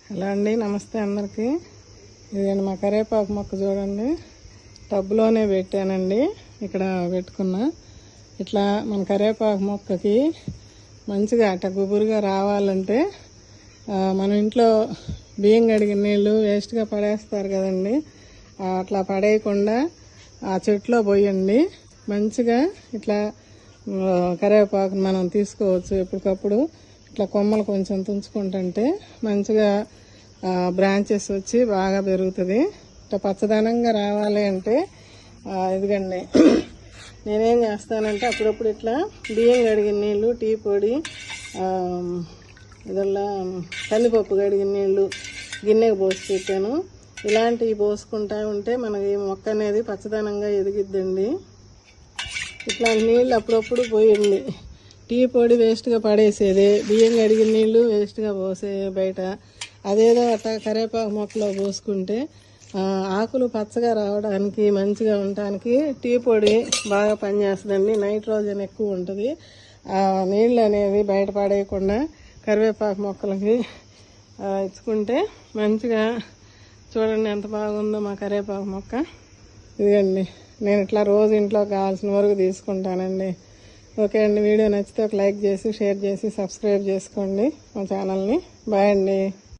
Hello అండి, నమస్తే అందరికీ. ఇదండి మా కరివేపాకు మొక్క చూడండి, టబ్లోనే పెట్టానండి. ఇక్కడ పెట్టుకున్నా. ఇట్లా మన కరివేపాకు మొక్కకి మంచిగా అట్ట గుబురుగా రావాలంటే మన ఇంట్లో బియ్యం కడిగిన నీళ్ళు వేస్ట్గా పడేస్తారు కదండి, అట్లా పడేయకుండా ఆ చెట్లో పోయండి. మంచిగా ఇట్లా కరివేపాకుని మనం తీసుకోవచ్చు. ఎప్పటికప్పుడు ఇట్లా కొమ్మలు కొంచెం తుంచుకుంటుంటే మంచిగా బ్రాంచెస్ వచ్చి బాగా పెరుగుతుంది. ఇట్లా పచ్చదనంగా రావాలి అంటే ఇదిగండి, నేనేం చేస్తానంటే అప్పుడప్పుడు ఇట్లా బియ్యం కడిగిన నీళ్ళు, టీ పొడి, ఇదల్లా కందిపప్పు కడిగిన నీళ్ళు గిన్నెకి పోసి పెట్టాను. ఇలాంటివి పోసుకుంటా ఉంటే మనకి మొక్క అనేది పచ్చదనంగా ఎదిగిద్దండి. ఇట్లాంటి నీళ్ళు అప్పుడప్పుడు పోయండి. టీ పొడి వేస్ట్గా పడేసేది, బియ్యం కడిగిన నీళ్ళు వేస్ట్గా పోసే బయట, అదేదో అట్లా కరివేపాకు మొక్కలో పోసుకుంటే ఆకులు పచ్చగా రావడానికి, మంచిగా ఉండటానికి టీ పొడి బాగా పనిచేస్తుందండి. నైట్రోజన్ ఎక్కువ ఉంటుంది. ఆ నీళ్ళు అనేవి బయట పడేయకుండా కరివేపాకు మొక్కలకి ఇచ్చుకుంటే మంచిగా చూడండి ఎంత బాగుందో మా కరివేపాకు మొక్క. ఇదిగండి, నేను ఇట్లా రోజు ఇంట్లో కావాల్సిన వరకు తీసుకుంటానండి. ఓకే అండి, వీడియో నచ్చితే ఒక లైక్ చేసి, షేర్ చేసి, సబ్స్క్రైబ్ చేసుకోండి మా ఛానల్ని. బాయ్ అండి.